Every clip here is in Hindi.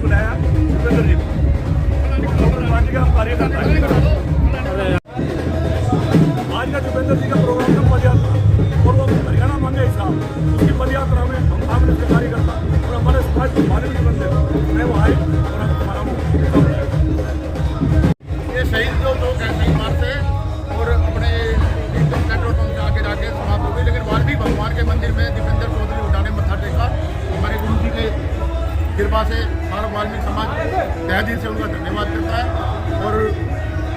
बुलाया भूपेंद्र जी को, पार्टी का कार्यकर्ता है। आज का भूपेंद्र जी का प्रोग्राम था पदयात्रा, और वो हरियाणा मांगे हिसाब, उसकी पदयात्रा में हम कांग्रेस के कार्यकर्ता और हमारे समाज के बारे में बंदे मैं वो आए और हमारा ये शहीद जो लोग हैं शहीद मारते और अपने पेट्रोल पंप से आगे जाके समाप्त हो गई, लेकिन वाल्मीकि भगवान के मंदिर में दीपेंद्र चौधरी उठा ने मत्था टेका। हमारे गुरु जी के कृपा से सारा वाल्मीकि समाज तहे दिल से उनका धन्यवाद करता है, और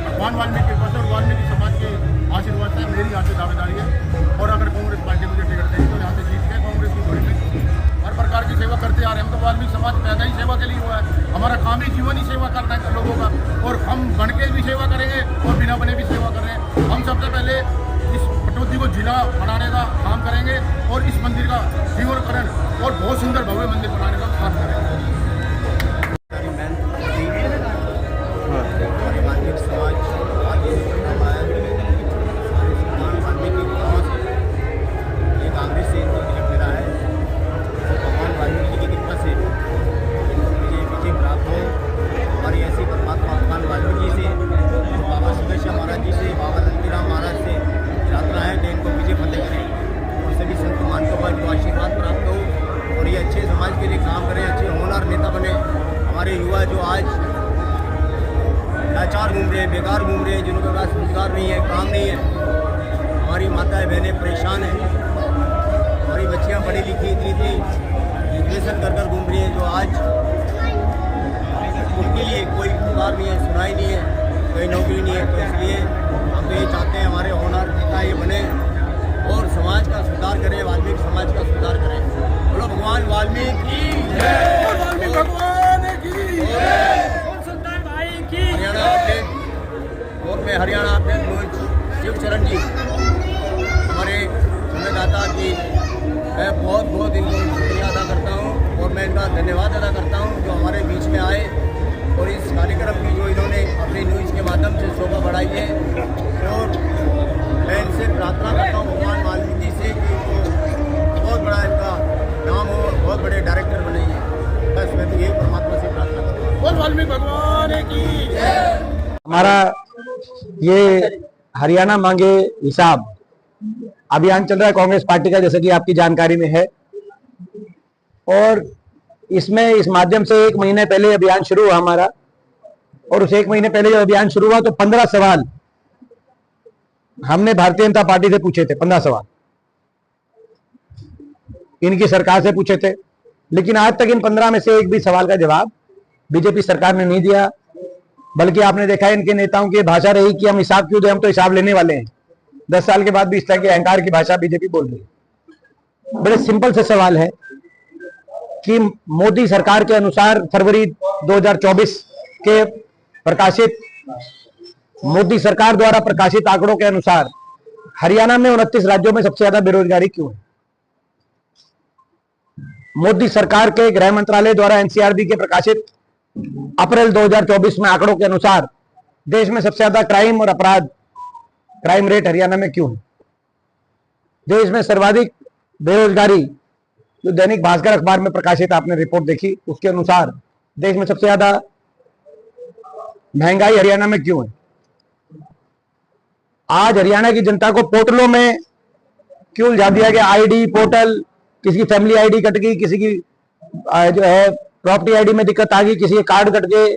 भगवान वाल्मीकि कृपा से और वाल्मीकि समाज के आशीर्वाद से मेरी यहाँ से दावेदारी है। और अगर कांग्रेस पार्टी मुझे टिकट देगी तो यहाँ से जीत के कांग्रेस की घोड़ी में हर प्रकार की सेवा करते आ रहे हैं। हम तो वाल्मीकि समाज पैदा ही सेवा के लिए हुआ है, हमारा काम ही जीवन ही सेवा करना है लोगों का, और हम बन के भी सेवा करेंगे और बिना बने भी सेवा कर रहे हैं। हम सबसे पहले इस पटौदी को जिला बनाने का काम करेंगे और इस मंदिर का जीवनकरण और बहुत सुंदर भव्य मंदिर बनाने का काम करेंगे। हमारे युवा जो आज लाचार घूम रहे हैं, बेकार घूम रहे हैं, जिनके पास रोजगार नहीं है, काम नहीं है, हमारी माताएं बहनें परेशान हैं, हमारी बच्चियां पढ़ी लिखी इतनी थी ग्रेजुएशन कर घूम रही हैं, जो आज उनके लिए कोई रोजगार नहीं है, सुनाई नहीं है, कोई नौकरी नहीं है। तो इसलिए हम तो ये चाहते हैं हमारे होनहार नेता ये बने और समाज का सुधार करें, वाल्मीकि समाज का सुधार करें। बोलो भगवान वाल्मीकि हरियाणा अपडेट और मैं हरियाणा अपडेट न्यूज शिवचरण जी हमारे संवाददाता की मैं बहुत बहुत इनको शुक्रिया अदा करता हूँ और मैं इनका धन्यवाद अदा करता हूँ जो हमारे बीच में आए और इस कार्यक्रम की जो इन्होंने अपनी न्यूज़ के माध्यम से शोभा बढ़ाई है। और मैं इनसे प्रार्थना करता हूँ भगवान वाल्मीकि से कि बहुत बड़ा इनका नाम हो और बहुत बड़े डायरेक्टर बने। बस मैं तो यही परमात्मा से प्रार्थना करता हूँ। बोल वाल्मीकि भगवान की जय। हमारा ये हरियाणा मांगे हिसाब अभियान चल रहा है कांग्रेस पार्टी का, जैसे कि आपकी जानकारी में है, और इसमें इस माध्यम से 1 महीने पहले अभियान शुरू हुआ हमारा, और उस 1 महीने पहले जब अभियान शुरू हुआ तो 15 सवाल हमने भारतीय जनता पार्टी से पूछे थे। 15 सवाल इनकी सरकार से पूछे थे, लेकिन आज तक इन 15 में से एक भी सवाल का जवाब बीजेपी सरकार ने नहीं दिया। बल्कि आपने देखा है इनके नेताओं की भाषा रही कि हम हिसाब क्यों दें, हम तो हिसाब लेने वाले हैं। 10 साल के बाद भी इस तरह के अहंकार की भाषा बीजेपी बोल रही है। बड़े सिंपल से सवाल है कि मोदी सरकार के अनुसार फरवरी 2024 के प्रकाशित मोदी सरकार द्वारा प्रकाशित आंकड़ों के अनुसार हरियाणा में 29 राज्यों में सबसे ज्यादा बेरोजगारी क्यों है? मोदी सरकार के गृह मंत्रालय द्वारा एनसीआरबी के प्रकाशित अप्रैल 2024 में आंकड़ों के अनुसार देश में सबसे ज्यादा क्राइम और अपराध क्राइम रेट हरियाणा में क्यों है? देश में सर्वाधिक बेरोजगारी, जो दैनिक भास्कर अखबार में प्रकाशित आपने रिपोर्ट देखी, उसके अनुसार देश में सबसे ज्यादा महंगाई हरियाणा में क्यों है? आज हरियाणा की जनता को पोर्टलों में क्यों उलझा दिया गया? आईडी पोर्टल, किसी की फैमिली आईडी कट गई, किसी की जो है प्रॉपर्टी आईडी में दिक्कत आ गई, किसी के कार्ड कट गए,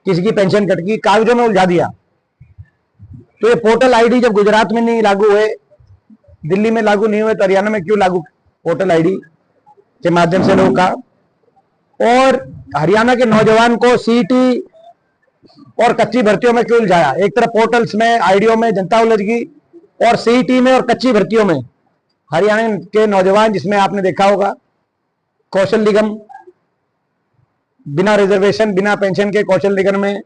किसी की पेंशन कट गई, कागजों में उलझा दिया। तो ये पोर्टल आईडी जब गुजरात में नहीं लागू हुए, दिल्ली में लागू नहीं हुए, तो हरियाणा में क्यों लागू पोर्टल आईडी के माध्यम से लोगों का? और हरियाणा के नौजवान को सीईटी और कच्ची भर्तियों में क्यों उलझाया? एक तरफ पोर्टल्स में, आईडियो में जनता उलझ गई, और सीईटी में और कच्ची भर्तियों में हरियाणा के नौजवान, जिसमें आपने देखा होगा कौशल निगम, बिना रिजर्वेशन बिना पेंशन के कौशल निगम में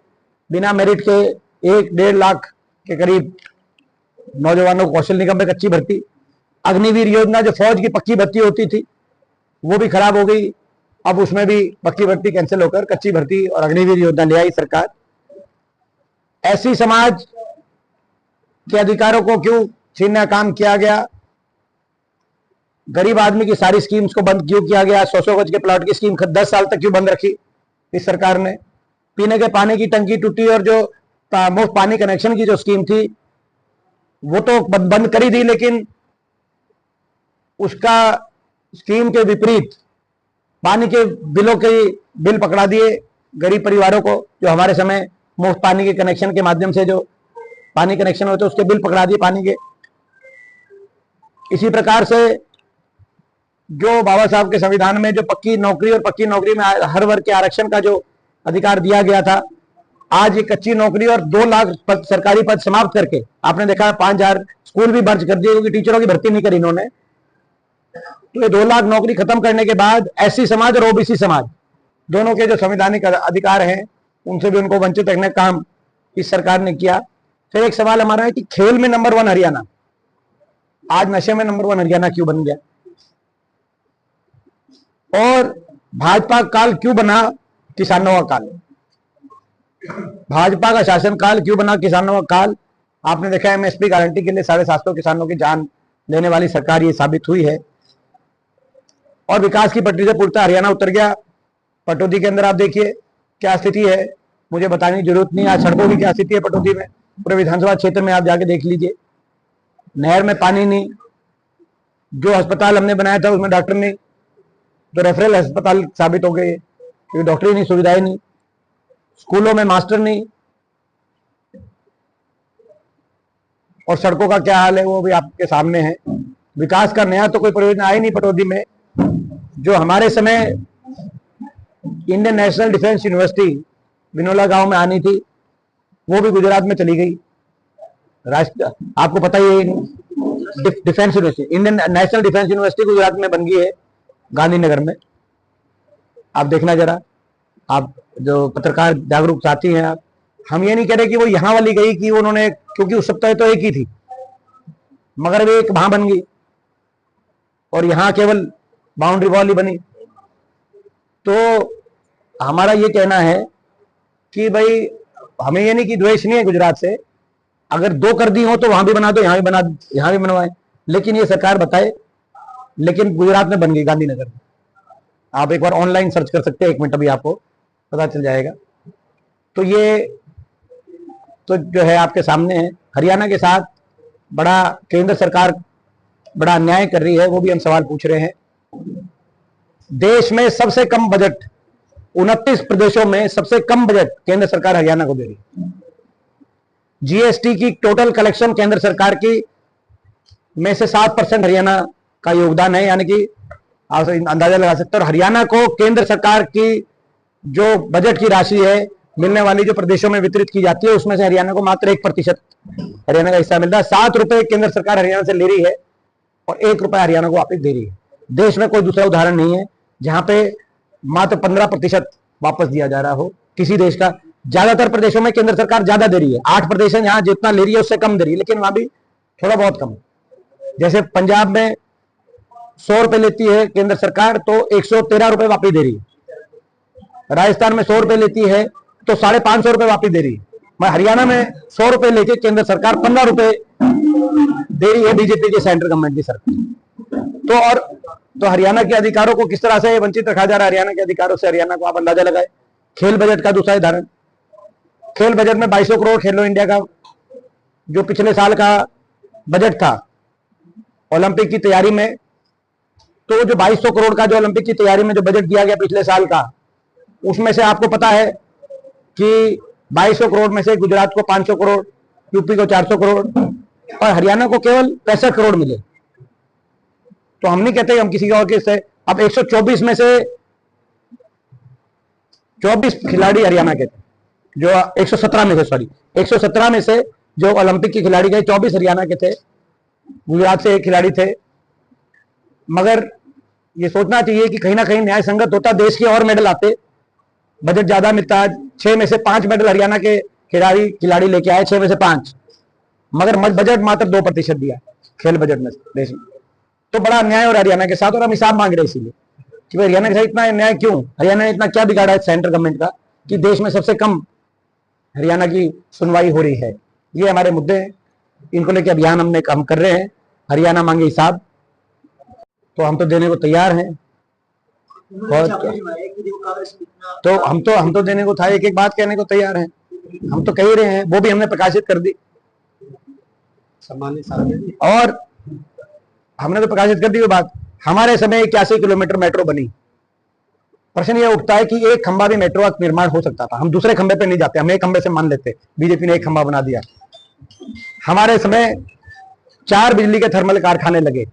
बिना मेरिट के 1-1.5 लाख के करीब नौजवानों को कौशल निगम में कच्ची भर्ती। अग्निवीर योजना जो फौज की पक्की भर्ती होती थी वो भी खराब हो गई, अब उसमें भी पक्की भर्ती कैंसिल होकर कच्ची भर्ती और अग्निवीर योजना ले आई सरकार। ऐसी समाज के अधिकारों को क्यों छीनने का काम किया गया? गरीब आदमी की सारी स्कीम्स को बंद क्यों किया गया? 100-100 गज के प्लॉट की स्कीम 10 साल तक क्यों बंद रखी? इस सरकार ने। पीने के पानी की टंकी टूटी और जो मुफ्त पानी कनेक्शन की जो स्कीम थी वो तो बंद करी दी, लेकिन उसका स्कीम के विपरीत पानी के बिलों के बिल पकड़ा दिए गरीब परिवारों को, जो हमारे समय मुफ्त पानी के कनेक्शन के माध्यम से जो पानी कनेक्शन होते उसके बिल पकड़ा दिए पानी के। इसी प्रकार से जो बाबा साहब के संविधान में जो पक्की नौकरी और पक्की नौकरी में हर वर्ग के आरक्षण का जो अधिकार दिया गया था, आज ये कच्ची नौकरी और 2 लाख सरकारी पद समाप्त करके आपने देखा 5,000 स्कूल भी बंद कर दिए क्योंकि टीचरों की भर्ती नहीं करी इन्होंने। तो ये 2 लाख नौकरी खत्म करने के बाद एससी समाज और ओबीसी समाज दोनों के जो संवैधानिक अधिकार हैं उनसे भी उनको वंचित रखने का काम इस सरकार ने किया। फिर एक सवाल हमारा है कि खेल में नंबर 1 हरियाणा, आज नशे में नंबर 1 हरियाणा क्यों बन गया? और भाजपा काल क्यों बना किसानों का काल? भाजपा का शासन काल क्यों बना किसानों का काल? आपने देखा एमएसपी गारंटी के लिए 750 किसानों की जान लेने वाली सरकार ये साबित हुई है। और विकास की पटरी से पूर्णतः हरियाणा उतर गया। पटौदी के अंदर आप देखिए क्या स्थिति है, मुझे बताने की जरूरत नहीं। आज सड़कों की क्या स्थिति है पटौदी में, पूरे विधानसभा क्षेत्र में आप जाके देख लीजिए। नहर में पानी नहीं, जो अस्पताल हमने बनाया था उसमें डॉक्टर नहीं, तो रेफरल अस्पताल साबित हो गए क्योंकि डॉक्टरी नहीं, सुविधाएं नहीं। स्कूलों में मास्टर नहीं, और सड़कों का क्या हाल है वो भी आपके सामने है। विकास का नया तो कोई परियोजना आई नहीं पटौदी में। जो हमारे समय Indian national defence university Binola गांव में आनी थी वो भी गुजरात में चली गई। आपको पता ही है defence university, Indian national defence university Gujarat में बन गई है गांधीनगर में। आप देखना जरा, आप जो पत्रकार जागरूक साथी हैं आप, हम ये नहीं कह रहे कि वो यहां वाली गई कि उन्होंने, क्योंकि उस सप्ताह तो एक ही थी मगर वे एक वहां बन गई और यहां केवल बाउंड्री वॉल ही बनी। तो हमारा ये कहना है कि भाई हमें ये नहीं कि द्वेष नहीं है गुजरात से, अगर 2 कर दी हो तो वहां भी बना दो, यहां भी बनवाए, लेकिन ये सरकार बताए। लेकिन गुजरात में बन गई गांधीनगर में। आप एक बार ऑनलाइन सर्च कर सकते हैं, 1 मिनट अभी आपको पता चल जाएगा। तो ये तो जो है आपके सामने है। हरियाणा के साथ बड़ा केंद्र सरकार बड़ा अन्याय कर रही है, वो भी हम सवाल पूछ रहे हैं। देश में सबसे कम बजट, 29 प्रदेशों में सबसे कम बजट केंद्र सरकार हरियाणा को दे रही है। जीएसटी की टोटल कलेक्शन केंद्र सरकार की में से 7% हरियाणा का योगदान है, यानी कि आप अंदाजा लगा सकते हैं। और हरियाणा को केंद्र सरकार की जो बजट की राशि है मिलने वाली, जो प्रदेशों में वितरित की जाती है, उसमें से हरियाणा को मात्र 1% हरियाणा का हिस्सा मिल रहा है। 7 रुपए केंद्र सरकार हरियाणा से ले रही है और 1 रुपया हरियाणा को वापस दे रही है। देश में कोई दूसरा उदाहरण नहीं है जहां पे मात्र 15% वापस दिया जा रहा हो किसी देश का। ज्यादातर प्रदेशों में केंद्र सरकार ज्यादा दे रही है। 8 प्रदेश हैं जहां जितना ले रही है उससे कम दे रही है, लेकिन वहां भी थोड़ा बहुत कम। जैसे पंजाब में 100 रुपए लेती है केंद्र सरकार तो 113 रुपए वापस दे रही है। राजस्थान में 100 रुपए लेती है तो 550 रुपए वापस दे रही है। हरियाणा में 100 रुपए लेके केंद्र सरकार 15 रुपए दे रही है बीजेपी के सेंट्रल गवर्नमेंट की सरकार। तो हरियाणा के अधिकारों को किस तरह से वंचित रखा जा रहा है। हरियाणा के अधिकारों से हरियाणा को आप अंदाजा लगाए। खेल बजट का दूसरा उदाहरण, खेल बजट में 2200 करोड़ खेलो इंडिया का जो पिछले साल का बजट था ओलंपिक की तैयारी में, तो जो 2200 करोड़ का जो ओलंपिक की तैयारी में जो बजट दिया गया पिछले साल का, उसमें से आपको पता है कि 2200 करोड़ में से गुजरात को 500 करोड़, यूपी को 400 करोड़ और हरियाणा को केवल 65 करोड़ मिले। तो हम नहीं कहते हम किसी और के से, अब 124 में से 24 खिलाड़ी हरियाणा के थे, जो 117 में से, सॉरी 117 में से जो ओलंपिक के खिलाड़ी गए 24 हरियाणा के थे, गुजरात से 1 खिलाड़ी थे। मगर ये सोचना चाहिए कि कहीं ना कहीं न्याय संगत होता, देश के और मेडल आते, बजट ज्यादा मिलता। 6 में से 5 मेडल हरियाणा के खिलाड़ी लेके आए, 6 में से 5, मगर बजट मात्र 2% दिया खेल बजट में देश में। तो बड़ा अन्याय और हरियाणा के साथ, और हम हिसाब मांग रहे हैं इसीलिए कि भाई हरियाणा के साथ इतना अन्याय क्यों, हरियाणा ने इतना क्या बिगाड़ा है सेंट्रल गवर्नमेंट का कि देश में सबसे कम हरियाणा की सुनवाई हो रही है। ये हमारे मुद्दे हैं, इनको लेकर अभियान हम कर रहे हैं। हरियाणा मांगे हिसाब, तो हम तो देने को तैयार हैं, तो हम तो देने को था, एक एक बात कहने को तैयार हैं, हम तो कह ही रहे हैं, वो भी हमने प्रकाशित कर दी और हमने तो प्रकाशित कर दी वो बात। हमारे समय 81 किलोमीटर मेट्रो बनी। प्रश्न ये उठता है कि एक खंबा भी मेट्रो का निर्माण हो सकता था, हम दूसरे खंबे पे नहीं जाते, हम एक खंबे से मान लेते, बीजेपी ने एक खंबा बना दिया। हमारे समय 4 बिजली के थर्मल कारखाने लगे,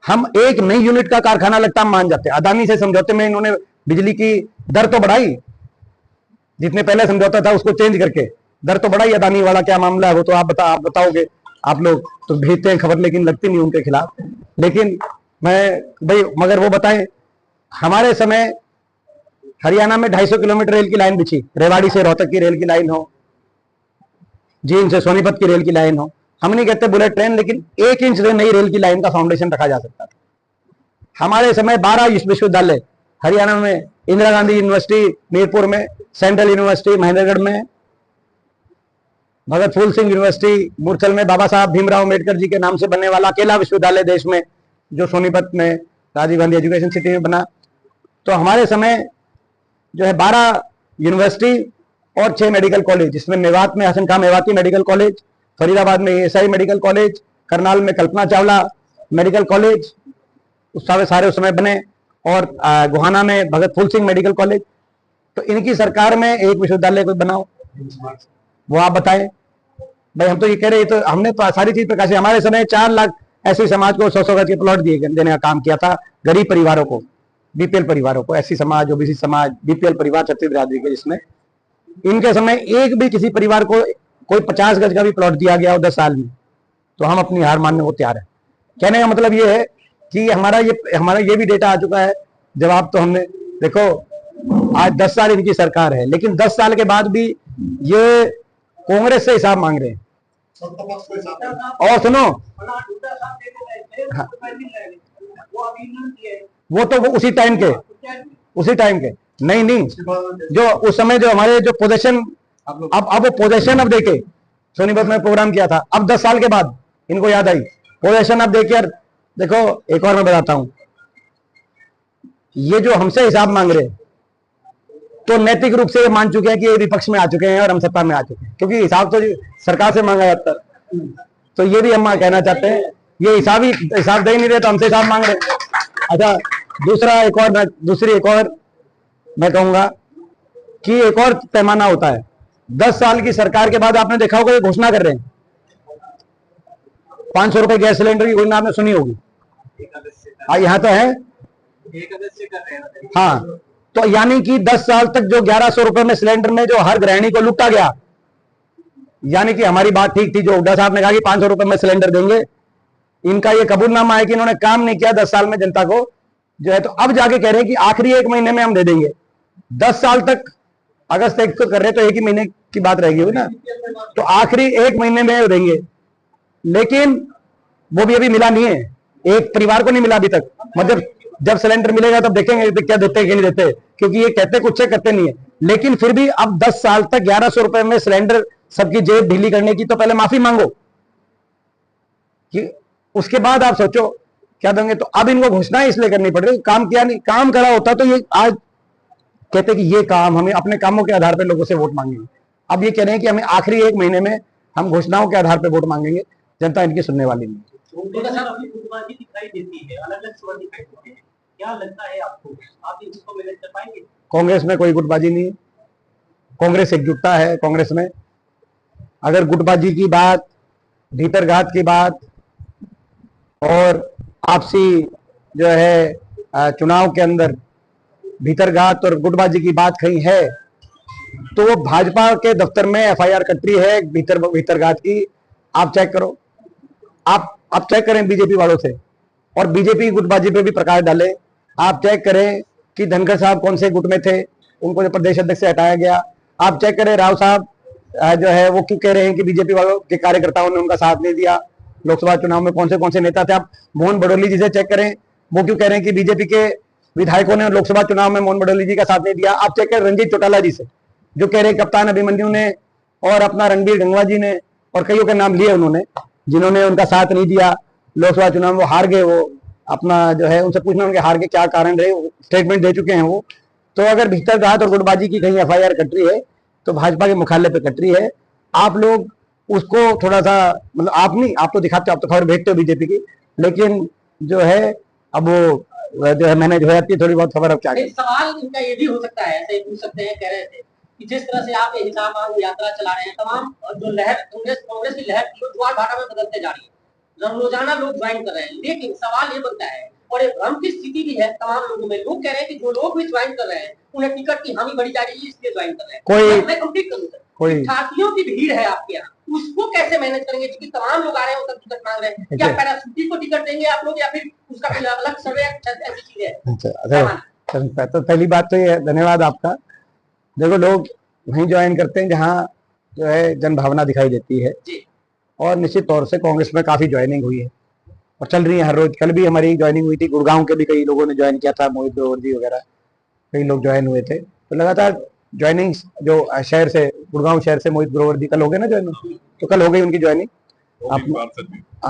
हम एक नई यूनिट का कारखाना लगता हम मान जाते। अदानी से समझौते में इन्होंने बिजली की दर तो बढ़ाई, जितने पहले समझौता था उसको चेंज करके दर तो बढ़ाई। अदानी वाला क्या मामला है वो तो आप बताओगे, आप लोग तो भेजते हैं खबर लेकिन लगती नहीं उनके खिलाफ। लेकिन मैं भाई मगर वो बताएं, हमारे समय हरियाणा में 250 किलोमीटर रेल की लाइन बिछी, रेवाड़ी से रोहतक की रेल की लाइन हो, जींद से सोनीपत की रेल की लाइन हो। हम नहीं कहते बुलेट ट्रेन, लेकिन 1 इंच से नई रेल की लाइन का फाउंडेशन रखा जा सकता था। हमारे समय 12 विश्वविद्यालय हरियाणा में, इंदिरा गांधी यूनिवर्सिटी मीरपुर में, सेंट्रल यूनिवर्सिटी महेंद्रगढ़ में, भगत फूल सिंह यूनिवर्सिटी मुरथल में, बाबा साहब भीमराव अम्बेडकर जी के नाम से बनने वाला अकेला विश्वविद्यालय देश में जो सोनीपत में राजीव गांधी एजुकेशन सिटी में बना। तो हमारे समय जो है 12 यूनिवर्सिटी और 6 मेडिकल कॉलेज, जिसमें मेवात में हसन खां मेवाती मेडिकल कॉलेज, फरीदाबाद में एएसआई मेडिकल कॉलेज, करनाल में कल्पना चावला मेडिकल कॉलेज सारे उस समय बने, और गोहाना में भगत फूल सिंह मेडिकल कॉलेज। तो इनकी सरकार में एक विश्वविद्यालय कोई बनाओ, वो आप बताएं भाई। हम तो ये कह रहे, तो हमने तो सारी चीज प्रकाशित। हमारे समय 4 लाख ऐसे समाज को 100 गज के प्लॉट देने का काम किया था, गरीब परिवारों को, बीपीएल परिवारों को, एससी समाज, ओबीसी समाज, बीपीएल परिवार छत्तीस बिरादरी के, जिसमें इनके समय एक भी किसी परिवार को कोई 50 गज का भी प्लॉट दिया गया हो 10 साल में, तो हम अपनी हार मानने को तैयार है। कहने का मतलब ये है कि हमारा ये भी डेटा आ चुका है। जवाब तो हमने देखो, आज 10 साल इनकी सरकार है, लेकिन 10 साल के बाद भी ये कांग्रेस से हिसाब मांग रहे हैं। और सुनो, हाँ, वो तो वो उसी टाइम के नहीं जो उस समय जो हमारे जो पोजीशन, अब वो पोजीशन अब देखे, सोनीपत में प्रोग्राम किया था, अब 10 साल के बाद इनको याद आई पोजीशन। अब देखिए देखो, एक और मैं बताता हूं, ये जो हमसे हिसाब मांग रहे हैं तो नैतिक रूप से ये मान चुके हैं कि ये विपक्ष में आ चुके हैं और हम सत्ता में आ चुके हैं, क्योंकि हिसाब तो सरकार से मांगा जाता है। तो ये भी हम कहना चाहते हैं, ये हिसाब दे ही नहीं रहे तो हमसे हिसाब मांग रहे हैं। अच्छा, दूसरी एक और मैं कहूंगा कि एक और पैमाना होता है। 10 साल की सरकार के बाद आपने देखा होगा ये घोषणा कर रहे हैं 500 रुपए गैस सिलेंडर की घोषणा आपने सुनी होगी, यहाँ तो है। हाँ, तो यानी कि 10 साल तक जो 1100 रुपए में सिलेंडर में जो हर गृहिणी को लुटा गया, यानी कि हमारी बात ठीक थी जो हुड्डा साहब ने कहा कि 500 रुपए में सिलेंडर देंगे, इनका ये कबूलनामा है कि इन्होंने काम नहीं किया 10 साल में जनता को जो है। तो अब जाके कह रहे हैं कि आखिरी 1 महीने में हम दे देंगे। 10 साल तक अगस्त 1 को कर रहे तो 1 ही महीने की बात रहेगी ना, तो आखिरी 1 महीने में देंगे। लेकिन वो भी अभी मिला नहीं है, एक परिवार को नहीं मिला अभी तक। मतलब जब सिलेंडर मिलेगा तब देखेंगे क्या देते हैं कि नहीं देते, क्योंकि ये कहते कुछ से करते नहीं है। लेकिन फिर भी अब 10 साल तक 1100 रुपए में सिलेंडर, सबकी जेब ढीली करने की तो पहले माफी मांगो, कि उसके बाद आप सोचो क्या देंगे। तो अब इनको घोषणा इसलिए करनी पड़ रही, काम किया नहीं, काम करा होता तो ये आज कहते कि ये काम, हमें अपने कामों के आधार पर लोगों से वोट मांगेंगे। अब ये कह रहे हैं कि हमें आखिरी 1 महीने में हम घोषणाओं के आधार पर वोट मांगेंगे, जनता इनकी सुनने वाली नहीं। दिखाई देती है, अलग-अलग स्वर दिखाई देते हैं, क्या लगता है आपको, आप इसको मैनेज कर पाएंगे? कांग्रेस में कोई गुटबाजी नहीं है, कांग्रेस एकजुटता है। कांग्रेस में अगर गुटबाजी की बात, भीतरघात की बात और आपसी जो है चुनाव के अंदर भीतरघात और गुटबाजी की बात कहीं है तो वो भाजपा के दफ्तर में एफआईआर कट रही है भीतरघात की। आप चेक करो, आप चेक करें बीजेपी वालों से, और बीजेपी गुटबाजी पे भी प्रकाश डाले। आप चेक करें कि धनखड़ साहब कौन से गुट में थे, उनको जो प्रदेश अध्यक्ष से हटाया गया। आप चेक करें राव साहब जो है वो क्यों कह रहे हैं कि बीजेपी वालों के कार्यकर्ताओं ने उनका साथ नहीं दिया। लोकसभा चुनाव में कौन से नेता थे। आप मोहन बडोली जी से चेक करें, वो क्यों कह रहे हैं कि बीजेपी के विधायकों ने लोकसभा चुनाव में मोहन बडोली जी का साथ नहीं दिया। आप चेक करें रंजीत चौटाला जी से, जो कह रहे हैं कप्तान अभिमन्यु ने और अपना रणबीर गंगवा जी ने और कईयों के नाम लिए उन्होंने, जिन्होंने उनका साथ नहीं दिया लोकसभा चुनाव में, वो हार गए। वो अपना जो है उनसे पूछना उनके हार के क्या कारण रहे, स्टेटमेंट दे चुके हैं वो। तो अगर भीतर राहत और गुटबाजी की कहीं एफआईआर कट रही है तो भाजपा के मुख्यालय पे कट रही है। आप लोग उसको थोड़ा सा, मतलब आप नहीं, आप तो दिखाते हो, आप तो खबर भेजते हो बीजेपी की, लेकिन जो है अब वो जो है मैंने जो है अपनी थोड़ी बहुत खबर, अब क्या एक सवाल इनका ये भी हो सकता है, ऐसे ही पूछ सकते हैं, कह रहे थे कि जिस तरह से आप हिसाब यात्रा चला रहे हैं, तमाम जो लहर कांग्रेस की लहर थी वो ज्वार भाटा में बदलते जा रही है, रोजाना लोग ज्वाइन कर रहे हैं, लेकिन सवाल ये बनता है और एक भ्रम की स्थिति भी है तमाम लोगों में। लोग कह रहे हैं कि जो लोग भी ज्वाइन कर रहे हैं उन्हें टिकट की हामी बढ़ी जा रही है, इसलिए ज्वाइन कर रहे हैं। कोई मैं कंप्लीट करूं सर, कोई छात्रियों की भीड़ है आपके यहाँ, उसको कैसे मैनेज करेंगे? क्योंकि तमाम लोग आ रहे हैं, वो सब टिकट मांग रहे हैं, क्या पैराशूटी को टिकट देंगे आप लोग या फिर उसका कोई अलग सर्वे ऐसी चीज है? अच्छा, तो पहली बात तो ये, धन्यवाद आपका। देखो, लोग वहीं ज्वाइन करते हैं जहाँ जो है जनभावना दिखाई देती है, और निश्चित तौर से कांग्रेस में काफी ज्वाइनिंग हुई है और चल रही है हर रोज। कल भी हमारी ज्वाइनिंग हुई थी, गुड़गांव के भी कई लोगों ने ज्वाइन किया था, मोहित ग्रोवर जी वगैरह कई लोग ज्वाइन हुए थे। तो लगातार ज्वाइनिंग जो शहर से, गुड़गांव शहर से मोहित ग्रोवर जी कल हो गए ना ज्वाइनिंग, तो कल हो गई उनकी ज्वाइनिंग,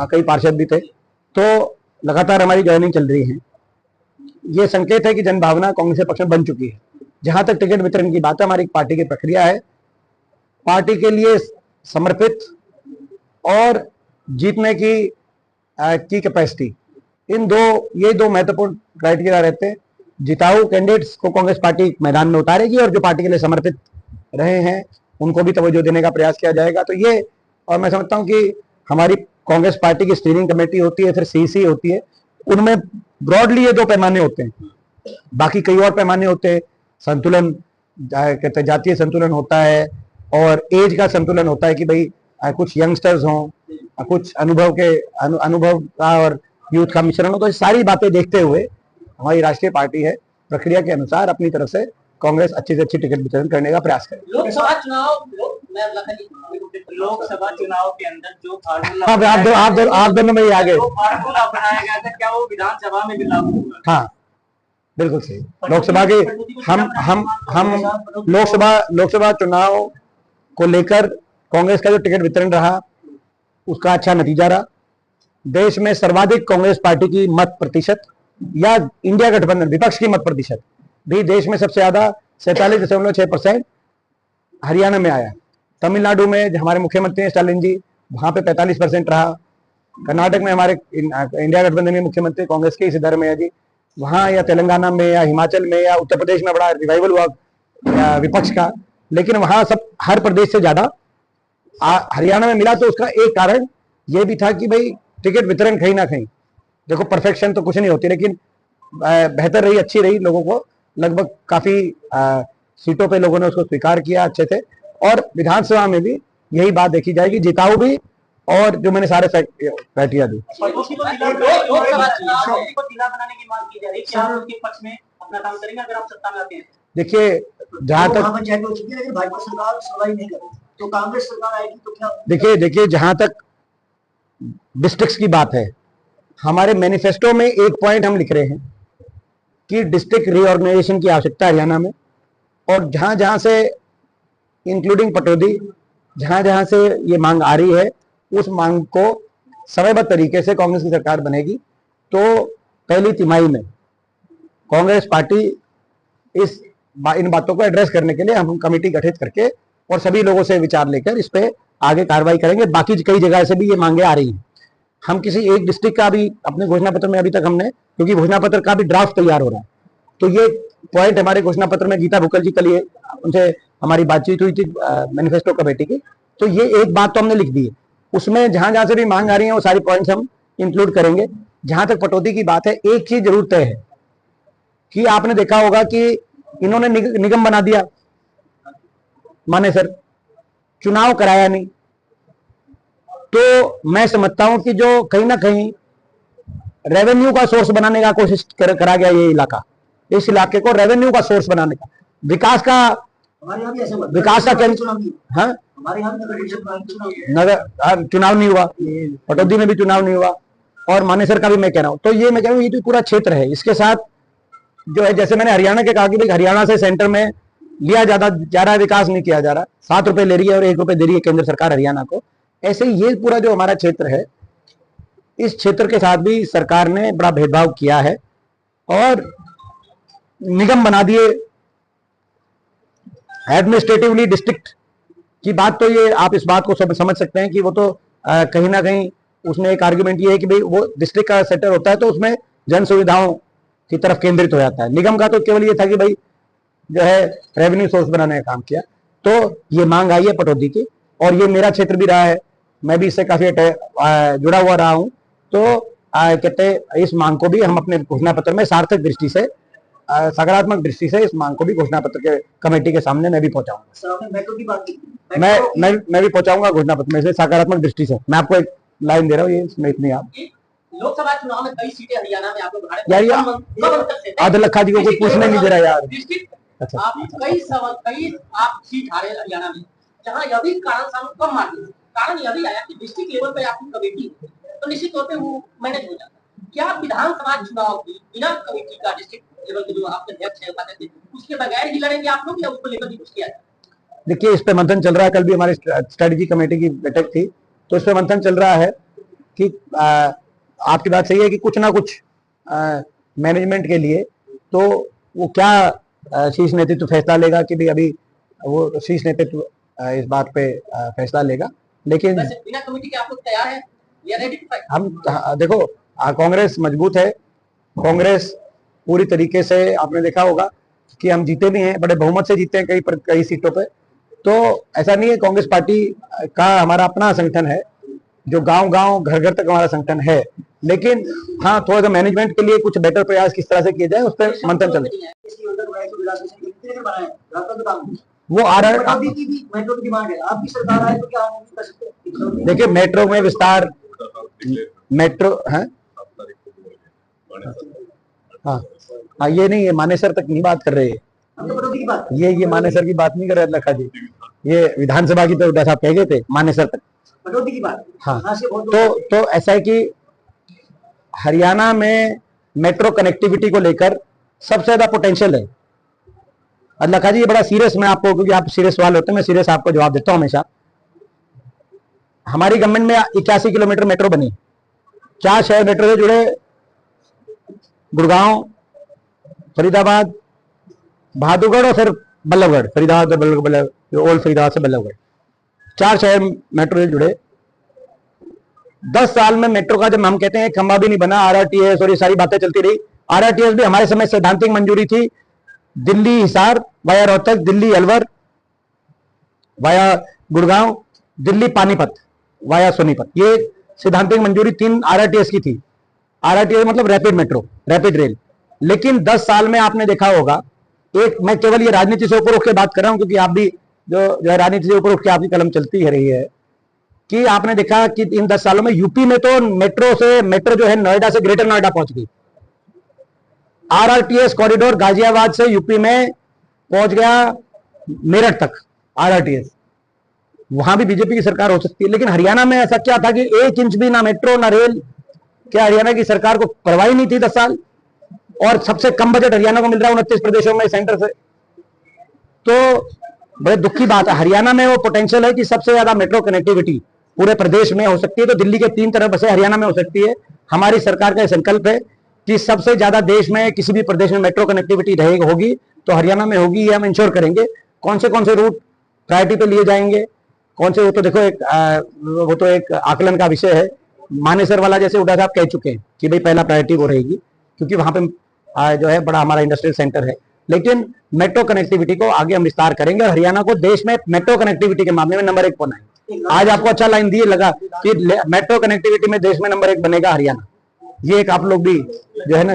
कई पार्षद भी थे, तो लगातार हमारी ज्वाइनिंग चल रही है। ये संकेत है कि जनभावना कांग्रेस के पक्ष में बन चुकी है। जहां तक टिकट वितरण की बात है, हमारी पार्टी की प्रक्रिया है, पार्टी के लिए समर्पित और जीतने की कैपेसिटी, ये दो महत्वपूर्ण क्राइटेरिया रहते हैं। जिताऊ कैंडिडेट्स को कांग्रेस पार्टी मैदान में उतारेगी और जो पार्टी के लिए समर्पित रहे हैं उनको भी तवज्जो देने का प्रयास किया जाएगा। तो ये, और मैं समझता हूं कि हमारी कांग्रेस पार्टी की स्टीयरिंग कमेटी होती है, फिर सीसी होती है, उनमें ब्रॉडली ये दो पैमाने होते हैं। बाकी कई और पैमाने होते हैं, संतुलन कहते, जातीय संतुलन होता है और एज का संतुलन होता है कि भाई कुछ यंगस्टर्स हों, कुछ अनुभव का और यूथ का मिश्रण हो। तो सारी बातें देखते हुए हमारी राष्ट्रीय पार्टी है, प्रक्रिया के अनुसार अपनी तरफ से कांग्रेस अच्छी से अच्छी टिकट वितरण करने का प्रयास करे। लोकसभा चुनाव के अंदर जो आप दोनों में ही आ गए। फार्मूला अपनाया गया था, क्या वो विधानसभा में भी लागू होगा? हाँ, बिल्कुल सही। लोकसभा के हम लोकसभा चुनाव को लेकर कांग्रेस का जो टिकट वितरण रहा उसका अच्छा नतीजा रहा। देश में सर्वाधिक कांग्रेस पार्टी की मत प्रतिशत या इंडिया गठबंधन विपक्ष की मत प्रतिशत भी देश में सबसे ज्यादा 47.6% हरियाणा में आया। तमिलनाडु में हमारे मुख्यमंत्री हैं स्टालिन जी, वहां पे 45% रहा। कर्नाटक में हमारे इंडिया गठबंधन के मुख्यमंत्री कांग्रेस के इसी दर में है जी, वहां या तेलंगाना में या हिमाचल में या उत्तर प्रदेश में बड़ा रिवाइवल हुआ विपक्ष का, लेकिन वहां सब हर प्रदेश से ज्यादा हरियाणा में मिला। तो उसका एक कारण यह भी था कि भाई टिकट वितरण कहीं ना कहीं, देखो परफेक्शन तो कुछ नहीं होती, लेकिन बेहतर रही, अच्छी रही। लोगों को लगभग काफी सीटों पे लोगों ने उसको स्वीकार किया अच्छे से, और विधानसभा में भी यही बात देखी जाएगी, जिताऊ भी और जो मैंने सारे क्राइटेरिया दी। देखिए, जहां तक तो कांग्रेस सरकार आएगी तो क्या? देखिए जहां तक डिस्ट्रिक्ट्स की बात है, हमारे मैनिफेस्टो में एक पॉइंट हम लिख रहे हैं कि डिस्ट्रिक्ट रीऑर्गेनाइजेशन की आवश्यकता हरियाणा में, और जहां जहां से इंक्लूडिंग पटौदी, जहां जहां से ये मांग आ रही है उस मांग को समयबद्ध तरीके से कांग्रेस की सरकार बनेगी तो पहली तिमाही में कांग्रेस पार्टी इन बातों को एड्रेस करने के लिए हम कमेटी गठित करके और सभी लोगों से विचार लेकर इस पे आगे कार्रवाई करेंगे। बाकी कई जगह से भी ये मांगे आ रही हैं। हम किसी एक डिस्ट्रिक्ट का भी अपने घोषणा पत्र में अभी तक हमने, क्योंकि घोषणा पत्र का भी ड्राफ्ट तैयार हो रहा है, तो ये पॉइंट हमारे घोषणा पत्र में गीता भुक्कल जी, कल ये उनसे हमारी बातचीत हुई थी मैनिफेस्टो कमेटी की, तो ये एक बात तो हमने लिख दी है। उसमें जहां जहां से भी मांग आ रही है वो सारी पॉइंट्स हम इंक्लूड करेंगे। जहां तक पटौदी की बात है, एक चीज जरूर तय है कि आपने देखा होगा कि इन्होंने निगम बना दिया, माने सर चुनाव कराया नहीं, तो मैं समझता हूं कि जो कहीं ना कहीं रेवेन्यू का सोर्स बनाने का कोशिश करा गया ये इलाका, इस इलाके को रेवेन्यू का सोर्स बनाने का, विकास का हाँ, हमारे यहाँ नगर चुनाव नहीं हुआ, पटौदी में भी चुनाव नहीं हुआ, और मानेसर का भी मैं कह रहा हूं। तो ये मैं कह रहा हूं, ये तो पूरा क्षेत्र है। इसके साथ जो है, जैसे मैंने हरियाणा के कहा कि भाई हरियाणा से सेंटर में लिया जा रहा है, विकास नहीं किया जा रहा, 7 रुपए ले रही है और 1 रुपए दे रही है केंद्र सरकार हरियाणा को। ऐसे ही ये पूरा जो हमारा क्षेत्र है, इस क्षेत्र के साथ भी सरकार ने बड़ा भेदभाव किया है और निगम बना दिए। एडमिनिस्ट्रेटिवली डिस्ट्रिक्ट की बात तो ये आप इस बात को समझ सकते हैं कि वो तो कहीं ना कहीं उसने एक आर्गुमेंट ये है कि भाई वो डिस्ट्रिक्ट का सेक्टर होता है तो उसमें जन सुविधाओं की तरफ केंद्रित हो जाता है। निगम का तो केवल ये था कि भाई जो है रेवेन्यू सोर्स बनाने का काम किया। तो ये मांग आई है पटौदी की और ये मेरा क्षेत्र भी रहा है, मैं भी इससे काफी जुड़ा हुआ रहा हूं। तो कहते इस मांग को भी हम अपने घोषणा पत्र में सार्थक दृष्टि से सकारात्मक दृष्टि से इस मांग को भी घोषणा पत्र के कमेटी के सामने मैं भी पहुंचाऊंगा। सर आपने मेट्रो की बात की, मैं भी पहुंचाऊंगा घोषणा पत्र में से सकारात्मक दृष्टि से। मैं आपको एक लाइन दे रहा हूँ, ये इसमें इतनी आप लोकसभा चुनाव में कई सीटें हरियाणा में आप लोग यार ये आदिल लखा जी को कोई पूछने नहीं दे रहा यार। अच्छा आप कई आप सीट हारे हरियाणा में, जहां यह भी कारण सामने कम मार्जिन, कारण यह भी आया कि डिस्ट्रिक्ट लेवल पे आपकी कमेटी तो निश्चित तौर पे वो मैनेज हो जाता है। क्या विधानसभा चुनाव की बिना कमेटी का डिस्ट्रिक्ट लेवल के जो आपके अध्यक्ष है उपाध्यक्ष उसके बगैर ही लड़ेंगे आप लोग या उसको लेकर भी कुछ किया जाए? देखिए इस पे मंथन चल रहा है। कल भी हमारी स्ट्रेटेजी कमेटी की बैठक थी तो इस पे मंथन चल रहा है कि आपकी बात सही है कि कुछ ना कुछ मैनेजमेंट के लिए तो वो क्या शीर्ष नेतृत्व फैसला लेगा कि भाई अभी वो शीर्ष नेतृत्व इस बात पे फैसला लेगा। लेकिन बिना कमेटी के आप लोग तैयार है या रेडी टू फाइट? हम देखो कांग्रेस मजबूत है, कांग्रेस पूरी तरीके से आपने देखा होगा कि हम जीते भी हैं, बड़े बहुमत से जीते हैं कई सीटों पे। तो ऐसा नहीं है, कांग्रेस पार्टी का हमारा अपना संगठन है जो गांव-गांव घर-घर तक हमारा संगठन है। लेकिन हाँ थोड़ा सा मैनेजमेंट के लिए कुछ बेटर प्रयास किस तरह से किए जाए उस पर मंथन चल रहा है। वो आ रहा है। मेट्रो की डिमांड है, आपकी सरकार आए तो क्या हम कर सकते हैं? देखिए मेट्रो में विस्तार, मेट्रो है हाँ हाँ ये नहीं है, मानेसर तक नहीं बात कर रहे हैं, ये मानेसर की बात नहीं कर रहे लखा जी, ये विधानसभा की तो साहब कह गए थे मानेसर तक कटौती की बात। हाँ तो ऐसा है कि हरियाणा में मेट्रो कनेक्टिविटी को लेकर सबसे ज्यादा पोटेंशियल है। लखा जी ये बड़ा सीरियस, मैं आपको क्योंकि आप सीरियस सवाल होते हैं मैं सीरियस आपको जवाब देता हूं हमेशा। हमारी गवर्नमेंट में 81 किलोमीटर मेट्रो बनी, 4 शहर मेट्रो से जुड़े, गुड़गांव, फरीदाबाद, बहादुरगढ़ और फिर बल्लभगढ़, फरीदाबाद बल्लभगढ़, ओल्ड फरीदाबाद से बल्लभगढ़, 4 शहर मेट्रो से जुड़े। 10 साल में मेट्रो का जब हम कहते हैं खंबा भी नहीं बना, आरआरटीएस और ये सारी बातें चलती रही। आरआरटीएस भी हमारे समय सैद्धांतिक मंजूरी थी, Delhi Hisar via Rohtak, Delhi Alwar via Gurgaon, Delhi Panipat via Sonipat, ये सैद्धांतिक मंजूरी 3 आरआरटीएस की थी। आरआरटीएस मतलब रैपिड मेट्रो, रैपिड रेल। लेकिन 10 साल में आपने देखा होगा, एक मैं केवल ये राजनीति से ऊपर उठ के बात कर रहा हूं क्योंकि आप भी जो है राजनीति से ऊपर उठ के आपकी कलम चलती है रही है, कि आपने देखा कि इन 10 सालों में यूपी में तो मेट्रो जो है नोएडा से ग्रेटर नोएडा पहुंच गई। आरआरटीएस कॉरिडोर गाजियाबाद से यूपी में पहुंच गया मेरठ तक आरआरटीएस, वहां भी बीजेपी की सरकार हो सकती है। लेकिन हरियाणा में ऐसा क्या था कि 1 इंच भी ना मेट्रो ना रेल, क्या हरियाणा की सरकार को परवाह नहीं थी 10 साल? और सबसे कम बजट हरियाणा को मिल रहा है 29 प्रदेशों में सेंटर से। तो बड़े दुख की बात है, हरियाणा में वो पोटेंशियल है कि सबसे ज्यादा मेट्रो कनेक्टिविटी पूरे प्रदेश में हो सकती है। तो दिल्ली के 3 तरफ बसें हरियाणा में हो सकती है। हमारी सरकार का संकल्प है कि सबसे ज्यादा देश में किसी भी प्रदेश में मेट्रो कनेक्टिविटी होगी तो हरियाणा में होगी, ये हम इंश्योर करेंगे। कौन से रूट प्रायोरिटी पे लिए जाएंगे, कौन से, वो तो देखो वो तो एक आकलन का विषय है। मानेसर वाला जैसे उड़ा साहब कह चुके हैं कि भाई पहला प्रायोरिटी वो रहेगी क्योंकि वहां पे जो है बड़ा हमारा इंडस्ट्रियल सेंटर है। लेकिन मेट्रो कनेक्टिविटी को आगे हम विस्तार करेंगे और हरियाणा को देश में मेट्रो कनेक्टिविटी के मामले में नंबर 1 बनाएंगे। आज आपको अच्छा लाइन दिए लगा कि मेट्रो कनेक्टिविटी में देश में नंबर 1 बनेगा हरियाणा। ये एक आप लोग भी जो है ना,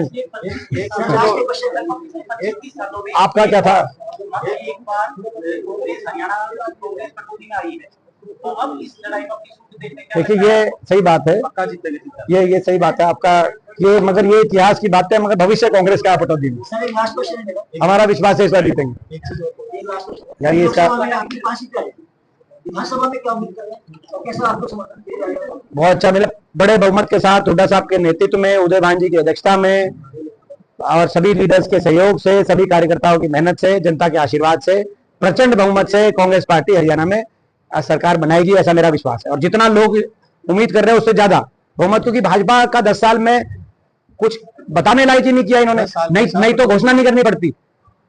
आपका क्या था? देखिए ये सही बात है, ये सही बात है आपका, ये मगर ये इतिहास की बात है, मगर भविष्य कांग्रेस का पटौदी में हमारा विश्वास है इस बार जीतेंगे। यार ये इसका विधानसभा में क्या उम्मीद कर रहे हैं और कैसा आपको समर्थन दिया जाएगा? बहुत अच्छा मिला, बड़े बहुमत के साथ हुड्डा साहब के नेतृत्व में, उदय भान जी की अध्यक्षता में और सभी लीडर्स के सहयोग से, सभी कार्यकर्ताओं की मेहनत से, जनता के आशीर्वाद से, प्रचंड बहुमत से कांग्रेस पार्टी हरियाणा में सरकार बनाएगी, ऐसा मेरा विश्वास है। और जितना लोग उम्मीद कर रहे हैं उससे ज्यादा बहुमत, क्योंकि भाजपा का 10 साल में कुछ बताने लायक ही नहीं किया इन्होंने। नहीं तो घोषणा नहीं करनी पड़ती।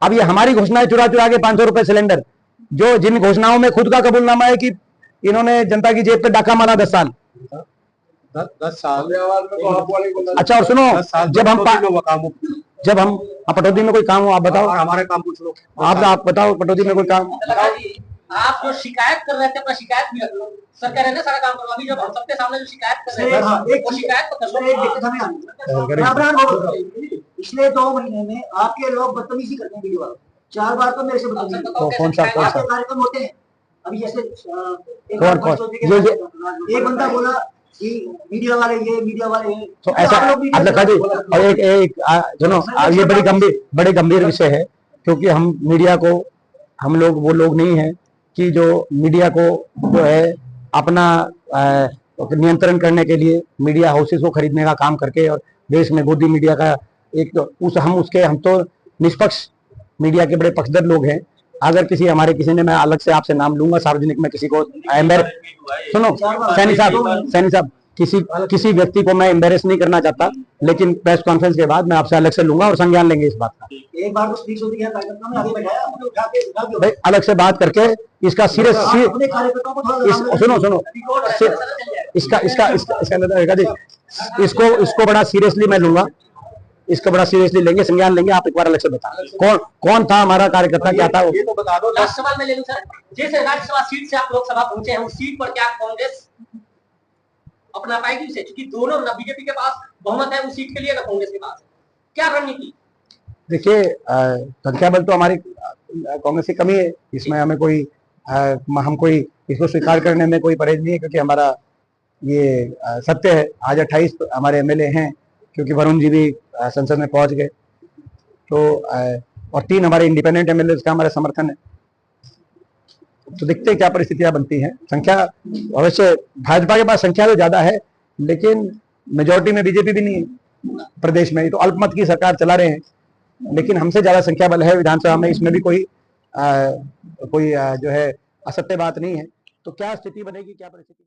अब ये हमारी घोषणाएं चुरा चुरा के 500 रुपए सिलेंडर, जो जिन घोषणाओं में खुद का कबूलनामा है कि इन्होंने जनता की जेब पे डाका मारा 10 साल। 10 साल। अच्छा, और सुनो, जब हम पटौदी में कोई काम हो, आप बताओ, हमारे काम पूछ लो। आप बताओ पटौदी में कोई काम। आप जो शिकायत कर रहे थे अपना शिकायत भी रख लो। सर कह रहे हैं ना सारा काम करो। अभी जब हम सबके सामने जो शिकायत कर रहे हैं वो शिकायत तो कर लो। पिछले 2 महीने में आपके लोग बदतमीजी करते हैं वीडियो वाले। 4 बार तो मेरे से बदतमीजी। कौन सा आपके कार्यक्रम होते हैं अभी जैसे एक बंदा बोला कि मीडिया वाले ये तो ऐसा और एक सुनो, ये बड़ी गंभीर विषय है, क्योंकि हम मीडिया को, हम लोग वो लोग नहीं है कि जो मीडिया को जो है अपना नियंत्रण करने के लिए मीडिया हाउसेस को खरीदने का काम करके और देश में गोदी मीडिया का एक हम तो निष्पक्ष मीडिया के बड़े पक्षधर लोग हैं। अगर किसी ने, मैं अलग से आपसे नाम लूंगा सार्वजनिक में, किसी को सुनो सैनी साहब, किसी व्यक्ति को मैं एम्बेरेस नहीं करना चाहता, लेकिन प्रेस कॉन्फ्रेंस के बाद मैं आपसे अलग से लूंगा और संज्ञान लेंगे इस बात का। एक बार तो स्पीच होती है कार्यक्रम में, आगे बैठाया मुझे उठा के भाई अलग से बात करके इसका सीरियस सुनो इसको बड़ा सीरियसली मैं लूंगा, इसको बड़ा सीरियसली लेंगे, संज्ञान लेंगे। आप एक बार अलग से बताओ कौन था हमारा कार्यकर्ता, क्या था वो? ये तो बता दो। लास्ट सवाल मैं ले लूं सर। जिस राज्यसभा सीट से आप लोकसभा पहुंचे हैं, उस सीट पर क्या कांग्रेस अपना पाएगी उसे? क्योंकि दोनों, ना बीजेपी के पास बहुमत है उस सीट के लिए, ना कांग्रेस के पास। क्या रणनीति? देखिए, संख्या बल तो हमारी कांग्रेस की कमी है, इसमें हमें हम कोई इसको स्वीकार करने में कोई परहेज नहीं है, क्योंकि हमारा ये सत्य है। आज 28 हमारे एमएलए हैं, क्योंकि वरुण जी भी संसद में पहुंच गए, तो और 3 हमारे इंडिपेंडेंट एमएलए का हमारा समर्थन है। तो देखते हैं क्या परिस्थितियां बनती हैं। संख्या अवश्य भाजपा के पास संख्या तो ज्यादा है, लेकिन मेजोरिटी में बीजेपी भी नहीं है प्रदेश में। तो अल्पमत की सरकार चला रहे हैं, लेकिन हमसे ज्यादा संख्या बल है विधानसभा में। इसमें भी कोई जो है असत्य बात नहीं है। तो क्या स्थिति बनेगी, क्या परिस्थिति?